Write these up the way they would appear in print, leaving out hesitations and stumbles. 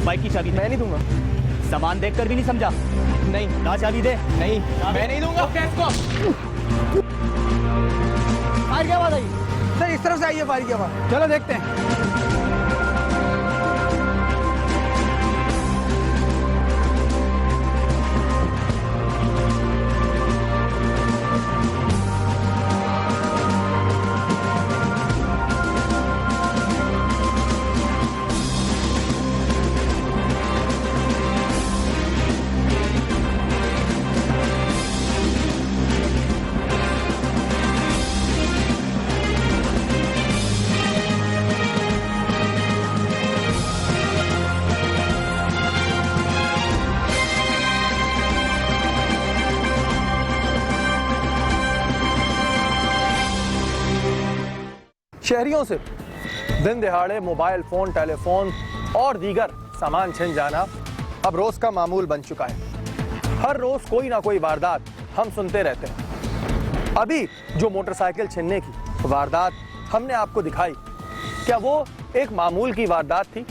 Bike की चाबी दे। मैं नहीं दूंगा। सामान देखकर भी नहीं समझा? नहीं। ना चाबी दे। नहीं, मैं नहीं दूंगा। फायर की आवाज आई। सर इस तरफ से आई है फायर की आवाज। चलो देखते हैं। शहरियों से दिन दिहाड़े मोबाइल फोन, टेलीफोन और दीगर सामान छिन जाना अब रोज का मामूल बन चुका है। हर रोज कोई ना कोई वारदात हम सुनते रहते हैं। अभी जो मोटरसाइकिल छीनने की वारदात हमने आपको दिखाई, क्या वो एक मामूल की वारदात थी?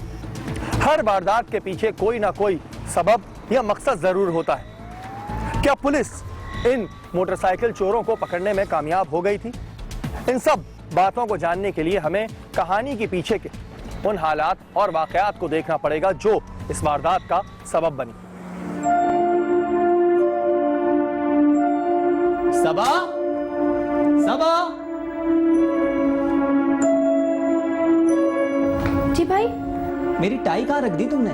हर वारदात के पीछे कोई ना कोई सबब या मकसद जरूर होता है। क्या पुलिस इन मोटरसाइकिल चोरों को पकड़ने में कामयाब हो गई थी? इन सब बातों को जानने के लिए हमें कहानी के पीछे के उन हालात और वाकयात को देखना पड़ेगा जो इस वारदात का सबब बनी। सबा, सबा। जी भाई। मेरी टाई कहाँ रख दी तुमने?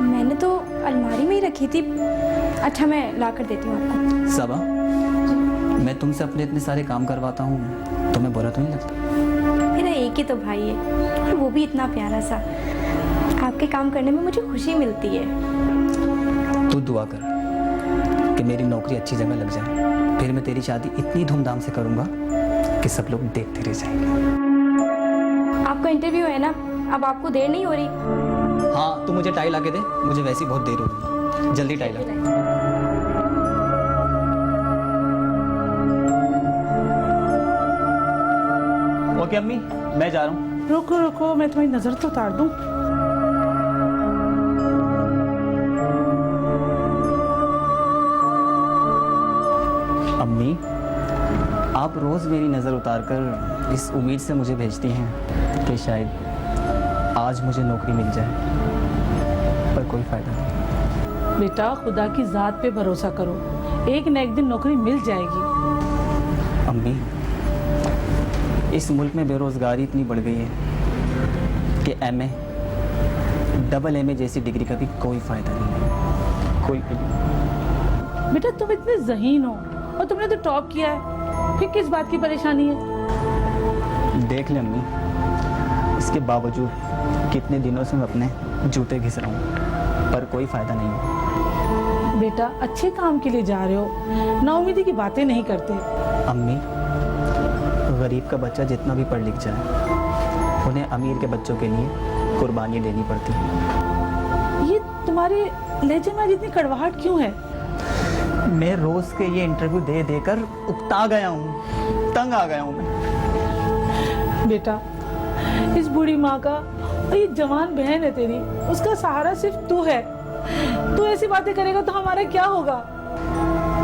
मैंने तो अलमारी में ही रखी थी। अच्छा मैं ला कर देती हूँ आपको। सबा, मैं तुमसे अपने इतने सारे काम करवाता हूँ, तुम्हें बुरा तो नहीं लगता? मेरा एक ही तो भाई है और वो भी इतना प्यारा सा। आपके काम करने में मुझे खुशी मिलती है। तू दुआ कर कि मेरी नौकरी अच्छी जगह लग जाए, फिर मैं तेरी शादी इतनी धूमधाम से करूंगा कि सब लोग देखते रह जाएंगे। आपका इंटरव्यू है ना, अब आपको देर नहीं हो रही? हाँ, तू मुझे टाई ला के दे, मुझे वैसे ही बहुत देर हो रही है। जल्दी टाई ला। ओके अम्मी, मैं जा रहा हूँ। रुको रुको, मैं तुम्हारी नजर तो उतार दूं। अम्मी, आप रोज मेरी नजर उतारकर इस उम्मीद से मुझे भेजती हैं कि शायद आज मुझे नौकरी मिल जाए, पर कोई फायदा नहीं। बेटा खुदा की जात पे भरोसा करो, एक न एक दिन नौकरी मिल जाएगी। अम्मी, इस मुल्क में बेरोजगारी इतनी बढ़ गई है कि एमए, डबल एमए जैसी डिग्री का भी कोई फायदा नहीं है। कोई बेटा तुम इतने ज़हीन हो और तुमने तो टॉप किया है, फिर किस बात की परेशानी है? देख ले अम्मी, इसके बावजूद कितने दिनों से मैं अपने जूते घिस रहा हूँ, पर कोई फायदा नहीं है। बेटा अच्छे काम के लिए जा रहे हो, नाउमीदी की बातें नहीं करते। अम्मी, गरीब का बच्चा जितना भी पढ़ लिख जाए, उन्हें अमीर के बच्चों के लिए कुर्बानी देनी पड़ती है। ये तुम्हारे लहजे में जितनी कड़वाहट क्यों है? मैं रोज के ये इंटरव्यू दे देकर उकता गया हूँ, तंग आ गया हूँ मैं। बेटा इस बूढ़ी माँ का और ये जवान बहन है तेरी, उसका सहारा सिर्फ तू है। तू ऐसी बातें करेगा तो हमारा क्या होगा?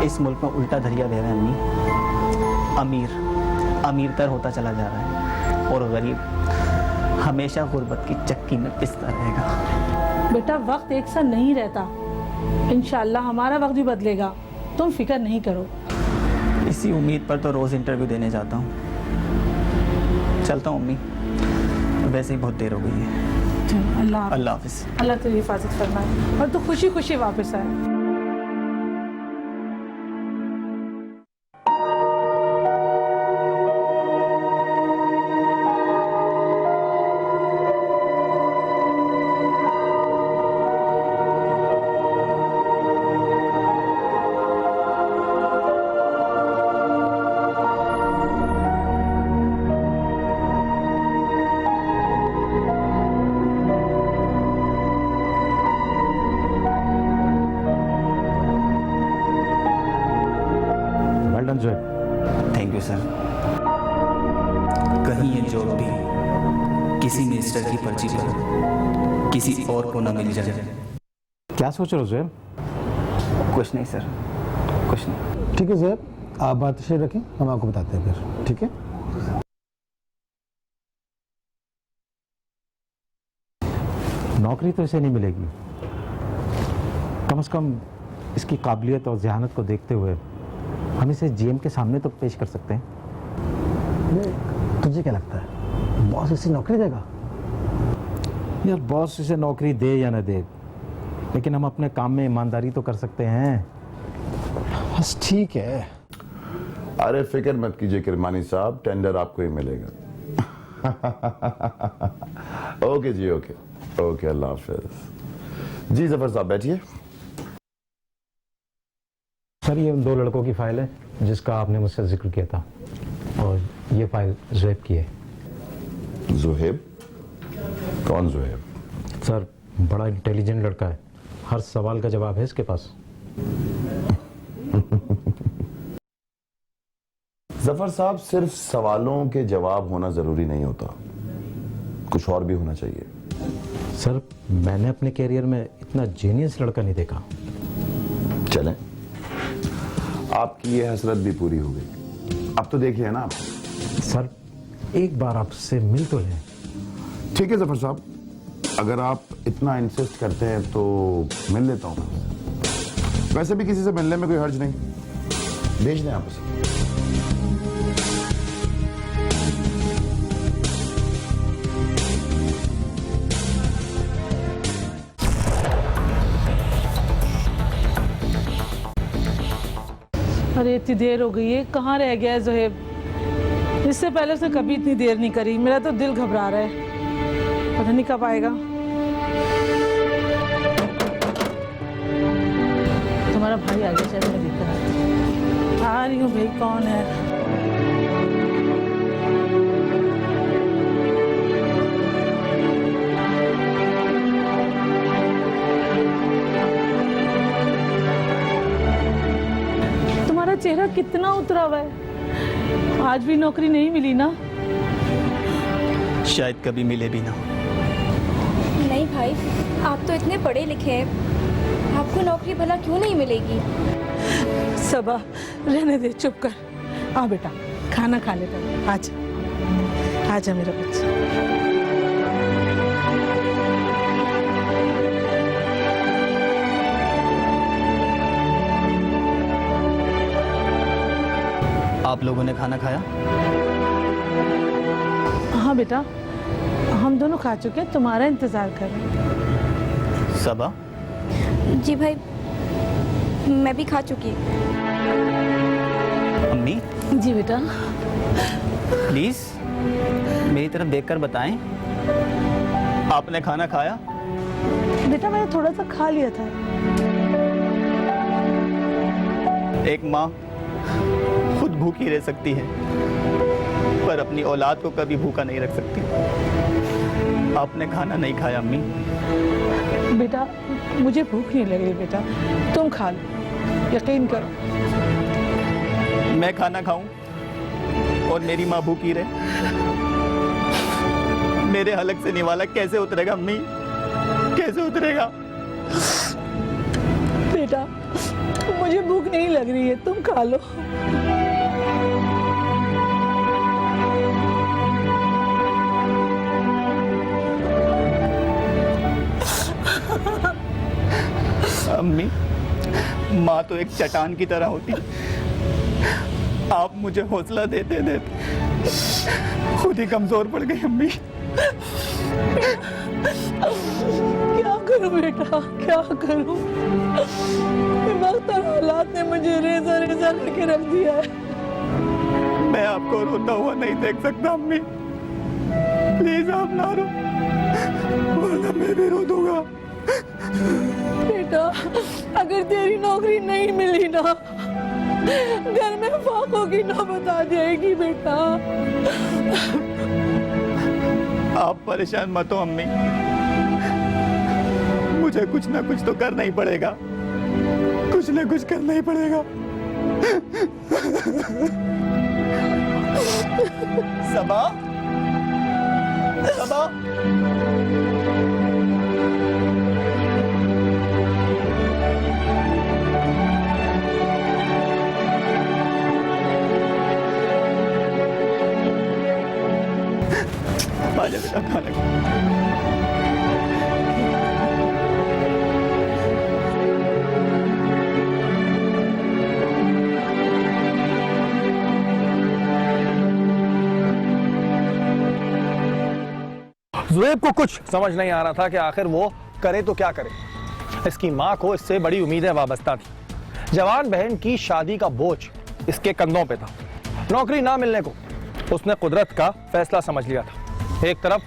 इस मुल्क में उल्टा दरिया बह रहा है अम्मी। अमीर अमीरतर होता चला जा रहा है और गरीब हमेशा गुर्बत की चक्की में पिसता रहेगा। बेटा वक्त एक सा नहीं रहता, इंशाल्लाह हमारा वक्त भी बदलेगा, तुम फिक्र नहीं करो। इसी उम्मीद पर तो रोज इंटरव्यू देने जाता हूँ। चलता हूँ अम्मी, वैसे ही बहुत देर हो गई है। अल्लाह हाफिज। अल्लाह तेरी हिफाजत फरमाए और तू खुशी खुशी वापस आए। Thank you sir. कहीं ये जॉब भी किसी मिनिस्टर की पर्ची पर किसी और को ना मिल जाए। क्या सोच रहे हो ज़ुहैब? कुछ नहीं सर, कुछ नहीं। ठीक है ज़ुहैब, आप बात शेयर रखें, हम आपको बताते हैं फिर, ठीक है? नौकरी तो इसे नहीं मिलेगी, कम से कम इसकी काबिलियत और ज़हानत को देखते हुए हम इसे जीएम के सामने तो पेश कर सकते हैं। तुझे क्या लगता है, बॉस इसे नौकरी देगा? यार बॉस इसे नौकरी दे या ना दे, लेकिन हम अपने काम में ईमानदारी तो कर सकते हैं। बस ठीक है। अरे फिक्र मत कीजिए किरमानी साहब, टेंडर आपको ही मिलेगा। ओके जी, ओके ओके, अल्लाह हाफिज। जी जफर साहब बैठिए। सर ये उन 2 लड़कों की फाइल है जिसका आपने मुझसे जिक्र किया था, और ये फाइल ज़ुहैब की है। ज़ुहैब? कौन ज़ुहैब? सर बड़ा इंटेलिजेंट लड़का है, हर सवाल का जवाब है इसके पास। जफर साहब, सिर्फ सवालों के जवाब होना जरूरी नहीं होता, कुछ और भी होना चाहिए। सर मैंने अपने कैरियर में इतना जीनियस लड़का नहीं देखा। चलें, आपकी ये हसरत भी पूरी हो गई। अब तो देखिए ना आप। सर एक बार आपसे मिल तो लें। ठीक है जफर साहब, अगर आप इतना इंसिस्ट करते हैं तो मिल लेता हूं। वैसे भी किसी से मिलने में कोई हर्ज नहीं, भेज दें आप उसे। अरे इतनी देर हो गई है, कहाँ रह गया है ज़ुहैब? इससे पहले उसने कभी इतनी देर नहीं करी, मेरा तो दिल घबरा रहा है, पता नहीं कब आएगा। तुम्हारा भाई आ गया, शायद मैं देखकर आ रही हूँ। भाई कौन है? चेहरा कितना उतरा हुआ है, आज भी नौकरी नहीं मिली ना? शायद कभी मिले भी ना। नहीं भाई, आप तो इतने पढ़े लिखे हैं, आपको नौकरी भला क्यों नहीं मिलेगी? सबा रहने दे, चुप कर। आ बेटा खाना खा लेता, आजा आजा मेरा बच्चा। आप लोगों ने खाना खाया? हाँ बेटा, हम दोनों खा चुके हैं, तुम्हारा इंतजार कर रहे हैं। सबा? जी भाई, मैं भी खा चुकी। अम्मी जी बेटा। प्लीज मेरी तरफ देखकर बताएं, आपने खाना खाया? बेटा मैंने थोड़ा सा खा लिया था। एक माँ खुद भूखी रह सकती है, पर अपनी औलाद को कभी भूखा नहीं रख सकती। आपने खाना नहीं खाया अम्मी। बेटा मुझे भूख नहीं लग रही बेटा, तुम खा लो, यकीन करो। मैं खाना खाऊं और मेरी माँ भूखी रहे? मेरे हलक से निवाला कैसे उतरेगा अम्मी, कैसे उतरेगा? बेटा मुझे भूख नहीं लग रही है, तुम खा लो। अम्मी, माँ तो एक चट्टान की तरह होती, आप मुझे हौसला देते देते खुद ही कमजोर पड़ गई अम्मी। क्या करूं बेटा, क्या करूं? वक्त और हालात ने मुझे रेजा रेजा करके रख दिया है। मैं आपको रोता हुआ नहीं देख सकता अम्मी, प्लीज आप ना रो, वरना मैं भी रो दूंगा। बेटा अगर तेरी नौकरी नहीं मिली ना, घर में फाकों की नौबत आ जाएगी बेटा। आप परेशान मत हो अम्मी, मुझे कुछ ना कुछ तो करना ही पड़ेगा, कुछ ना कुछ करना ही पड़ेगा। सबा, सबा, आजा बेटा खाना खा। ज़ुहैब को कुछ समझ नहीं आ रहा था कि आखिर वो करे तो क्या करे। इसकी माँ को इससे बड़ी उम्मीदें वाबस्ता थी। जवान बहन की शादी का बोझ इसके कंधों पे था। नौकरी ना मिलने को उसने कुदरत का फैसला समझ लिया था। एक तरफ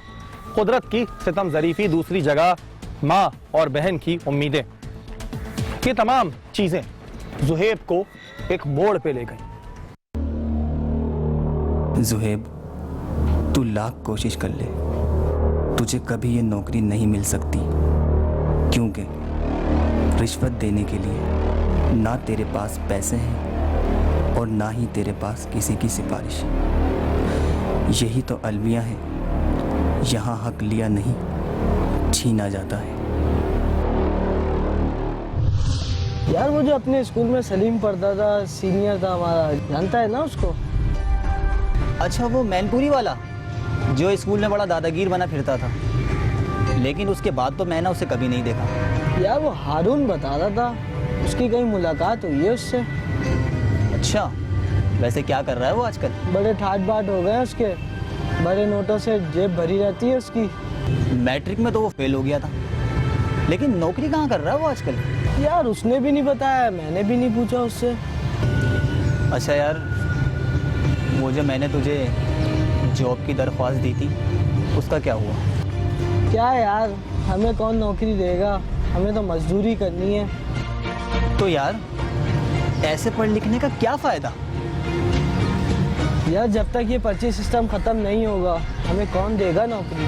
कुदरत की सितम ज़रीफी, दूसरी जगह माँ और बहन की उम्मीदें। ये तमाम चीजें ज़ुहैब को एक मोड़ पे ले गई। ज़ुहैब, तू लाख कोशिश कर ले, तुझे कभी ये नौकरी नहीं मिल सकती, क्योंकि रिश्वत देने के लिए ना तेरे पास पैसे हैं और ना ही तेरे पास किसी की सिफारिश। यही तो अलविया है, यहाँ हक लिया नहीं छीना जाता है। यार वो जो अपने स्कूल में सलीम पढ़ता था, सीनियर था हमारा, जानता है ना उसको? अच्छा, वो मैनपुरी वाला जो स्कूल में बड़ा दादागीर बना फिरता था, लेकिन उसके बाद तो मैंने उसे कभी नहीं देखा। यार वो हारून बता रहा था, उसकी कहीं मुलाकात हुई है उससे। अच्छा, वैसे क्या कर रहा है वो आजकल? बड़े ठाट बाट हो गए हैं उसके, बड़े नोटों से जेब भरी रहती है उसकी। मैट्रिक में तो वो फेल हो गया था, लेकिन नौकरी कहाँ कर रहा है वो आजकल? यार उसने भी नहीं बताया, मैंने भी नहीं पूछा उससे। अच्छा यार, वो जो मैंने तुझे जॉब की दरख्वास्त दी थी, उसका क्या हुआ? क्या यार, हमें कौन नौकरी देगा, हमें तो मजदूरी करनी है। तो यार ऐसे पढ़ लिखने का क्या फ़ायदा? यार जब तक ये पर्ची सिस्टम ख़त्म नहीं होगा, हमें कौन देगा नौकरी?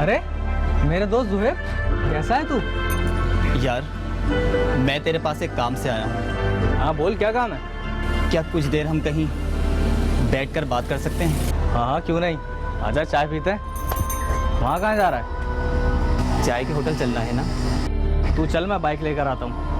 अरे मेरे दोस्त ज़ुहैब, कैसा है तू? यार मैं तेरे पास एक काम से आया हूँ। हाँ बोल, क्या काम है? क्या कुछ देर हम कहीं बैठकर बात कर सकते हैं? हाँ हाँ क्यों नहीं, आजा चाय पीते हैं। वहाँ कहाँ जा रहा है? चाय के होटल चलना है ना? तू चल, मैं बाइक लेकर आता हूँ।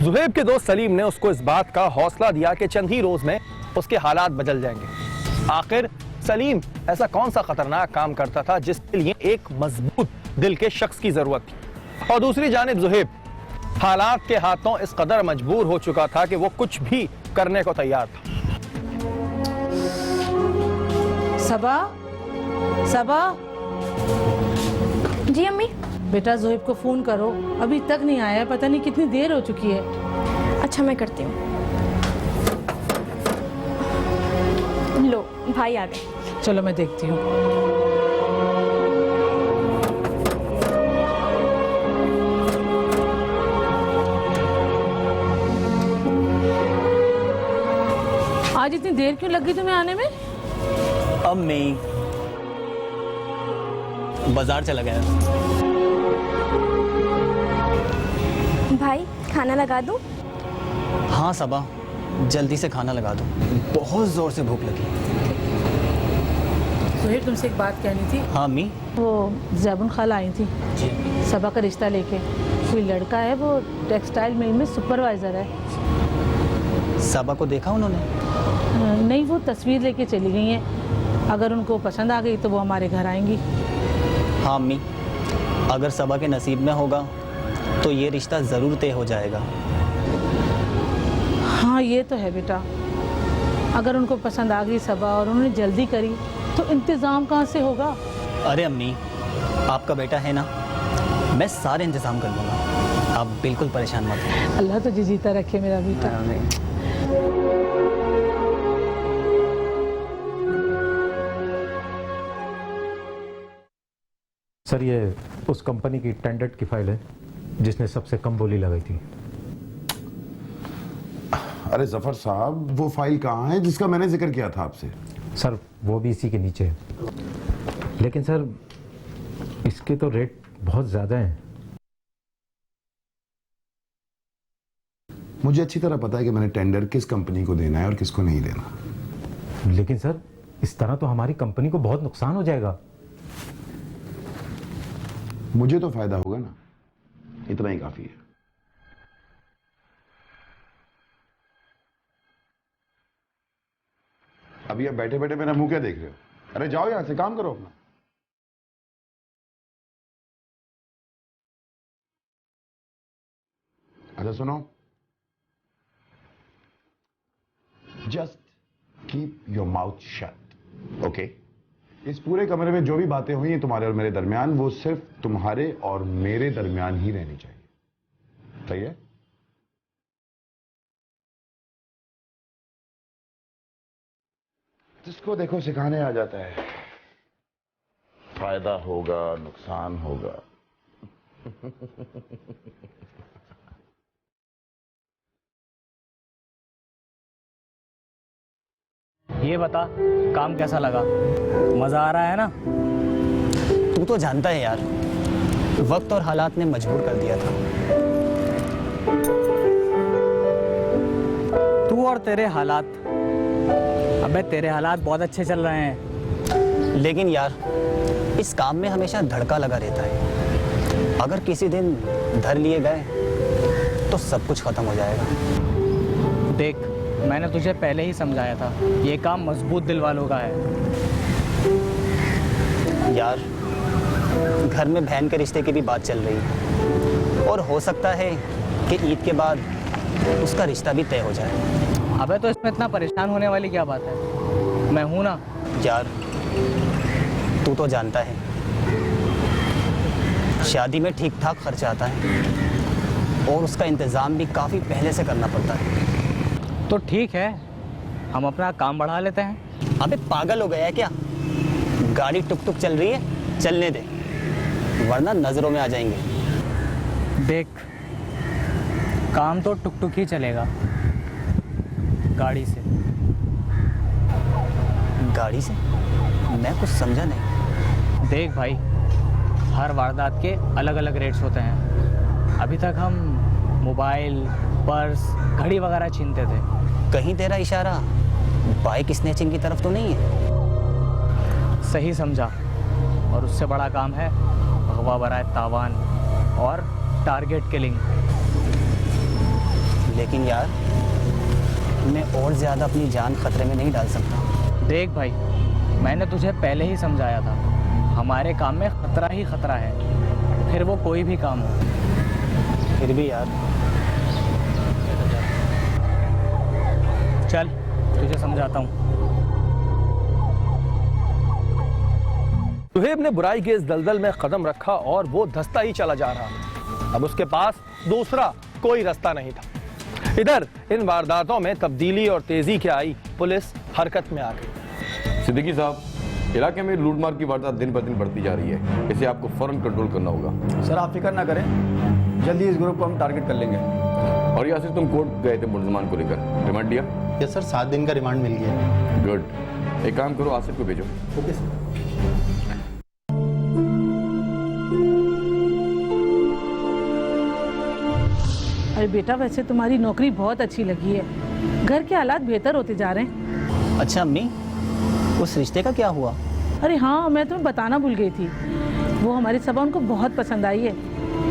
ज़ुहैब के दोस्त सलीम ने उसको इस बात का हौसला दिया कि चंद ही रोज में उसके हालात बदल जाएंगे। आखिर सलीम ऐसा कौन सा खतरनाक काम करता था जिसके लिए एक मजबूत दिल के शख्स की जरूरत थी? और दूसरी जानिब ज़ुहैब हालात के हाथों इस कदर मजबूर हो चुका था कि वो कुछ भी करने को तैयार था। सबा, सबा, जी अम्मी। बेटा ज़ुहैब को फ़ोन करो, अभी तक नहीं आया, पता नहीं कितनी देर हो चुकी है। अच्छा मैं करती हूँ। लो भाई आ गए। चलो मैं देखती हूँ। आज इतनी देर क्यों लग गई तुम्हें आने में? अब मैं बाजार चला गया। भाई खाना लगा दूँ? हाँ सबा, जल्दी से खाना लगा दो, बहुत जोर से भूख लगी। ज़ुहैब तुमसे एक बात कहनी थी। हाँ अम्मी। वो ज़ैबुन खाला आई थी जी। सबा का रिश्ता लेके। कोई लड़का है, वो टेक्सटाइल मिल में सुपरवाइज़र है। सबा को देखा उन्होंने? नहीं, वो तस्वीर लेके चली गई हैं। अगर उनको पसंद आ गई तो वो हमारे घर आएंगी। हाँ अम्मी, अगर सबा के नसीब में होगा तो ये रिश्ता ज़रूर तय हो जाएगा। हाँ ये तो है बेटा, अगर उनको पसंद आ गई सबा और उन्होंने जल्दी करी तो इंतज़ाम कहाँ से होगा। अरे अम्मी, आपका बेटा है ना, मैं सारे इंतज़ाम कर लूँगा, आप बिल्कुल परेशान मत हो। अल्लाह तुझे जीता रखे मेरा बेटा। सर ये उस कंपनी की टेंडर की फाइल है जिसने सबसे कम बोली लगाई थी। अरे जफर साहब, वो फाइल कहाँ है जिसका मैंने जिक्र किया था आपसे? सर वो भी इसी के नीचे है, लेकिन सर इसके तो रेट बहुत ज़्यादा हैं। मुझे अच्छी तरह पता है कि मैंने टेंडर किस कंपनी को देना है और किसको नहीं देना। लेकिन सर इस तरह तो हमारी कंपनी को बहुत नुकसान हो जाएगा। मुझे तो फायदा होगा ना, इतना ही काफी है। अभी आप बैठे बैठे मेरा मुंह क्या देख रहे हो? अरे जाओ यहां से, काम करो अपना। अच्छा सुनो, just keep your mouth shut, okay? इस पूरे कमरे में जो भी बातें हुई हैं तुम्हारे और मेरे दरमियान, वो सिर्फ तुम्हारे और मेरे दरमियान ही रहनी चाहिए, सही है? जिसको देखो सिखाने आ जाता है, फायदा होगा नुकसान होगा। ये बता, काम कैसा लगा? मजा आ रहा है ना? तू तो जानता है यार, वक्त और हालात ने मजबूर कर दिया था। तू और तेरे हालात। अबे तेरे हालात बहुत अच्छे चल रहे हैं। लेकिन यार इस काम में हमेशा धड़का लगा रहता है, अगर किसी दिन धर लिए गए तो सब कुछ खत्म हो जाएगा। देख, मैंने तुझे पहले ही समझाया था, ये काम मजबूत दिल वालों का है। यार घर में बहन के रिश्ते की भी बात चल रही है, और हो सकता है कि ईद के बाद उसका रिश्ता भी तय हो जाए। अबे तो इसमें इतना परेशान होने वाली क्या बात है, मैं हूं ना। यार तू तो जानता है शादी में ठीक ठाक खर्चा आता है, और उसका इंतज़ाम भी काफ़ी पहले से करना पड़ता है। तो ठीक है, हम अपना काम बढ़ा लेते हैं। अबे पागल हो गया है क्या? गाड़ी टुक टुक चल रही है, चलने दे, वरना नजरों में आ जाएंगे। देख, काम तो टुक टुक ही चलेगा, गाड़ी से। गाड़ी से? मैं कुछ समझा नहीं। देख भाई, हर वारदात के अलग अलग रेट्स होते हैं। अभी तक हम मोबाइल, पर्स, घड़ी वगैरह छीनते थे। कहीं तेरा इशारा बाइक स्नैचिंग की तरफ तो नहीं है? सही समझा, और उससे बड़ा काम है अगवा बराए तावान और टारगेट किलिंग। लेकिन यार मैं और ज़्यादा अपनी जान खतरे में नहीं डाल सकता। देख भाई, मैंने तुझे पहले ही समझाया था, हमारे काम में खतरा ही खतरा है, फिर वो कोई भी काम हो। फिर भी यार चल तुझे समझाता हूँ। सुहेब ने बुराई के इस दलदल में कदम रखा और वो धंसता ही चला जा रहा था। अब उसके पास दूसरा कोई रास्ता नहीं था। इधर इन वारदातों में तब्दीली और तेजी क्या आई, पुलिस हरकत में आ गई। सिद्दीकी साहब, इलाके में लूटमार की वारदात दिन ब दिन बढ़ती जा रही है, इसे आपको फौरन कंट्रोल करना होगा। सर आप फिक्र ना करें, जल्दी इस ग्रुप को हम टारगेट कर लेंगे। और यासिर, तुम कोर्ट गए थे मुलजमान को लेकर, रिमांड लिया? यस सर, 7 दिन का रिमांड मिल गया। गुड। एक काम करो, आसिफ को भेजो। Okay sir. अरे बेटा, वैसे तुम्हारी नौकरी बहुत अच्छी लगी है, घर के हालात बेहतर होते जा रहे हैं। अच्छा अम्मी, उस रिश्ते का क्या हुआ? अरे हाँ, मैं तुम्हें बताना भूल गई थी, वो हमारी सबा उनको बहुत पसंद आई है,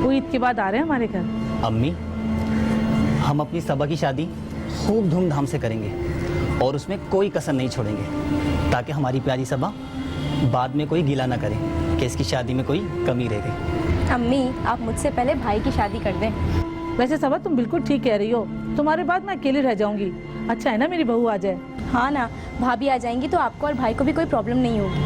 वो ईद के बाद आ रहे हैं हमारे घर। अम्मी, हम अपनी सबा की शादी खूब धूमधाम से करेंगे और उसमें कोई कसर नहीं छोड़ेंगे, ताकि हमारी प्यारी सबा बाद में कोई गिला ना करे कि इसकी शादी में कोई कमी रह गई। अम्मी, आप मुझसे पहले भाई की शादी कर दें। वैसे सबा तुम बिल्कुल ठीक कह रही हो, तुम्हारे बाद मैं अकेली रह जाऊंगी। अच्छा है ना मेरी बहू आ जाए। हाँ ना, भाभी आ जाएंगी तो आपको और भाई को भी कोई प्रॉब्लम नहीं होगी।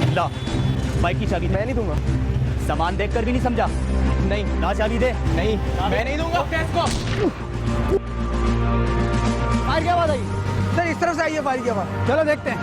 ला, बाइक की चाबी मैं नहीं दूंगा। सामान देखकर भी नहीं समझा? नहीं। ला चाबी दे। नहीं, मैं नहीं दूंगा। फायर की आवाज आई सर, इस तरफ से आई है फायर की आवाज। चलो देखते हैं।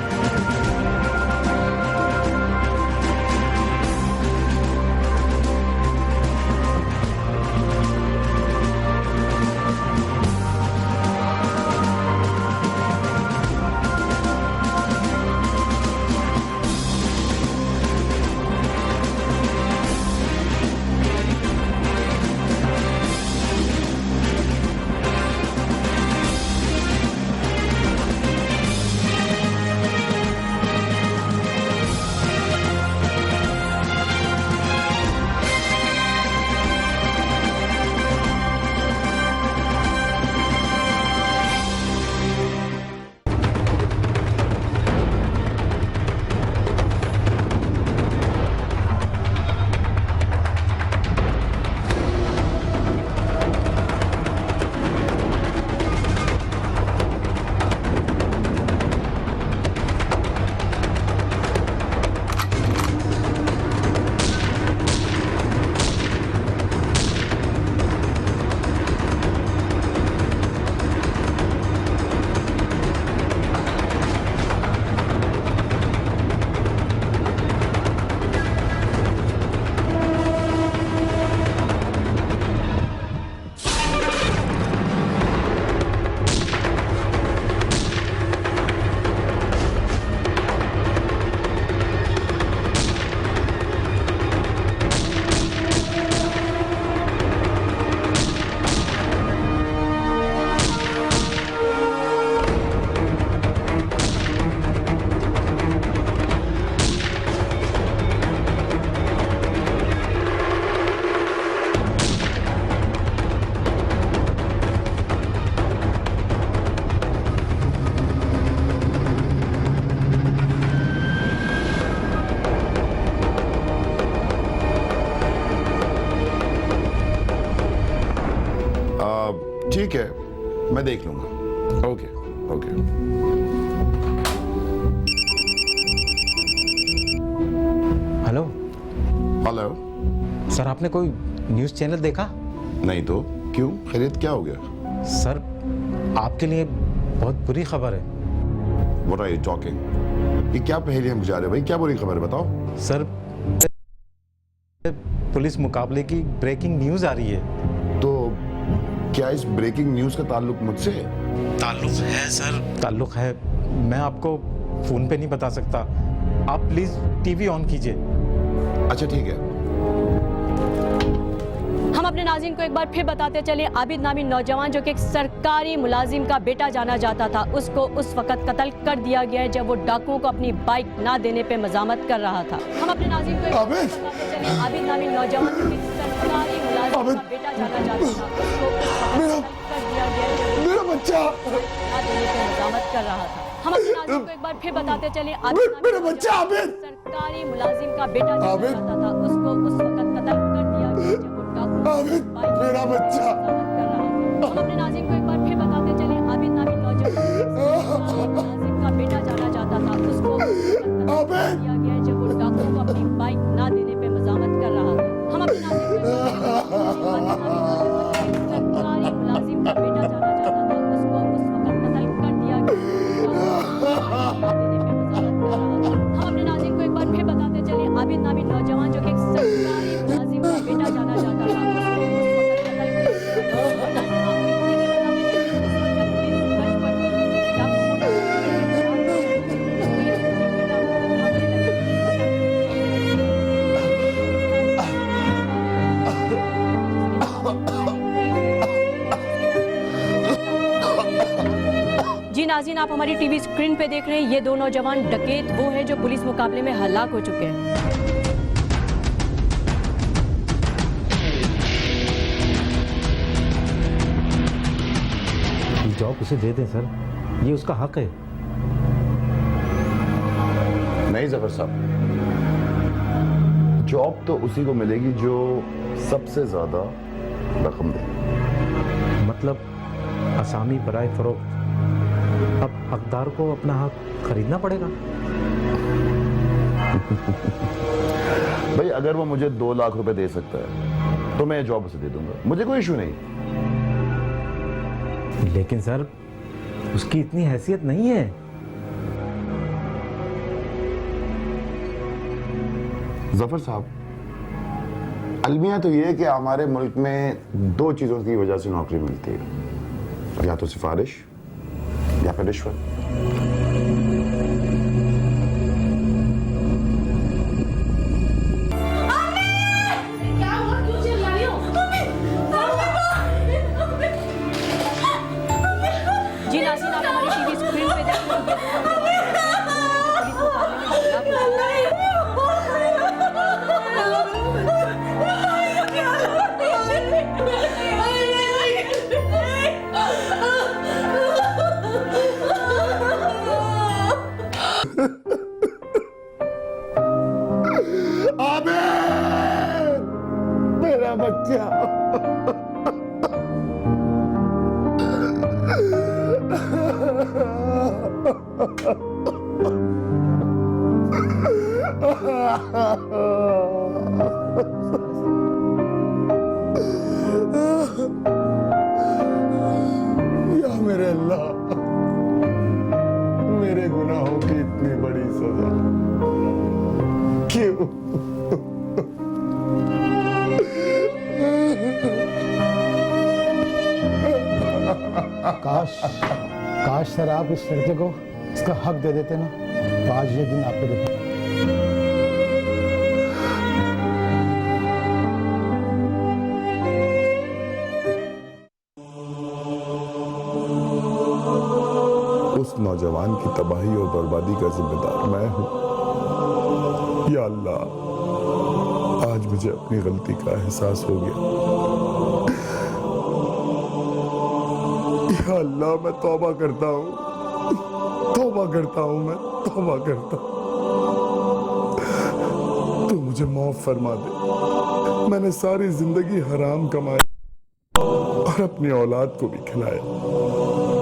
ठीक है, मैं देख लूंगा। Okay okay. Hello hello. Sir, आपने कोई न्यूज़ चैनल देखा? नहीं तो क्यों, खैरियत क्या हो गया? सर, आपके लिए बहुत बुरी खबर है। What are you talking? ये क्या पहेलियां बुझा रहे हो भाई, क्या बुरी खबर है बताओ? सर, पुलिस मुकाबले की ब्रेकिंग न्यूज़ आ रही है। तो क्या इस ब्रेकिंग न्यूज का ताल्लुक मुझसे? ताल्लुक है सर। ताल्लुक है, मैं आपको फोन पे नहीं बता सकता। आप प्लीज टीवी ऑन कीजिए। अच्छा ठीक है। हम अपने नाज़रीन को एक बार फिर बताते चले, आबिद नामी नौजवान जो कि एक सरकारी मुलाजिम का बेटा जाना जाता था, उसको उस वक्त कत्ल कर दिया गया है जब वो डाकुओं को अपनी बाइक ना देने पे मजामत कर रहा था। हम अपने नाज़रीन को एक बार फिर बताते चले, आबिद नामी नौजवान जो कि एक सरकारी मुलाजिम का बेटा जाना जाता था, उसको उस वक्त कत्ल कर दिया गया है जब मेरा बच्चा ना देने पे मजामत कर रहा था। हम अपने नाज़रीन को एक बार फिर बताते चले, आबिद मेरा बच्चा आबिद सरकारी मुलाजिम का बेटा जाना जाता था, उसको उस वक्त कत्ल कर दिया गया जब आबिद, मेरा बच्चा। हम अपने नाज़रीन को एक बार फिर बताते चले, आबिद नामी नौजवान का बेटा जाना जाता था, उसको दिया गया है जब वो डाकुओं को अपनी बाइक ना देने पे मजामत कर रहा था। हम अपने नाज़रीन सरकारी मुलाजिम का बेटा जाना जाता था, उसको उस वक्त कत्ल कर दिया गया। हम अपने नाज़रीन को एक बार फिर बताते चले, नाज़रीन, आप हमारी टीवी स्क्रीन पे देख रहे हैं ये दो नौजवान डकैत वो है जो पुलिस मुकाबले में हलाक हो चुके हैं। जॉब उसे दे दें सर, ये उसका हक है। नहीं जफर साहब, जॉब तो उसी को मिलेगी जो सबसे ज्यादा रकम दे। मतलब असामी बराए फरोख्त, अब हकदार को अपना हक खरीदना पड़ेगा। भाई अगर वो मुझे 2 लाख रुपए दे सकता है तो मैं जॉब उसे दे दूंगा, मुझे कोई इशू नहीं। लेकिन सर उसकी इतनी हैसियत नहीं है। जफर साहब, अलमिया तो ये है कि हमारे मुल्क में 2 चीजों की वजह से नौकरी मिलती है, या तो सिफारिश या फिर रिश्वत। जी नाज़रीन, आप हमारी टीवी स्क्रीन पे देख रहे हैं पुलिस मुकाबले में हलाक हो चुके हैं। मेरा बच्चा, या मेरे अल्लाह, मेरे गुनाहों की इतनी बड़ी सजा क्यों? काश सर आप इस लड़के को इसका हक दे देते ना, तो आज ये दिन आपको देते। उस नौजवान की तबाही और बर्बादी का जिम्मेदार मैं हूं। या अल्लाह, आज मुझे अपनी गलती का एहसास हो गया। या अल्लाह, मैं तौबा करता हूँ, मैं तौबा करता हूँ। तू मुझे माफ फरमा दे। मैंने सारी जिंदगी हराम कमाई और अपनी औलाद को भी खिलाया।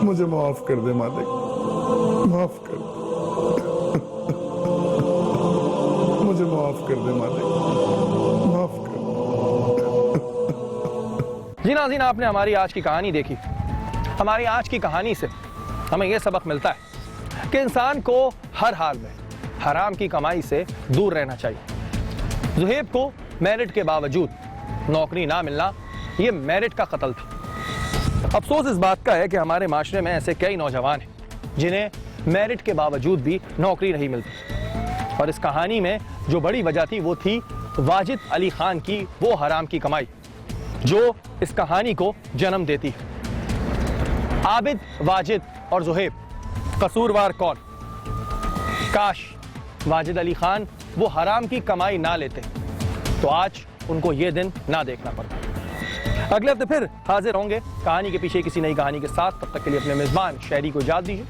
मुझे माफ कर दे मालिक, माफ कर दे। मुझे माफ कर दे मालिक, माफ कर दे। जी नाज़रीन, आपने हमारी आज की कहानी देखी। हमारी आज की कहानी से हमें यह सबक मिलता है कि इंसान को हर हाल में हराम की कमाई से दूर रहना चाहिए। ज़ुहैब को मेरिट के बावजूद नौकरी ना मिलना यह मेरिट का कत्ल था। अफसोस इस बात का है कि हमारे माशरे में ऐसे कई नौजवान हैं जिन्हें मेरिट के बावजूद भी नौकरी नहीं मिलती। और इस कहानी में जो बड़ी वजह थी वो थी वाजिद अली खान की वो हराम की कमाई जो इस कहानी को जन्म देती है। आबिद, वाजिद और ज़ुहैब, कसूरवार कौन? काश वाजिद अली खान वो हराम की कमाई ना लेते तो आज उनको ये दिन ना देखना पड़ता। अगले हफ्ते फिर हाजिर होंगे कहानी के पीछे किसी नई कहानी के साथ। तब तक के लिए अपने मेजबान शायरी को इजाज़त दीजिए।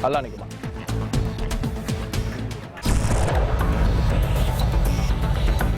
अल्लाह ने के बाद।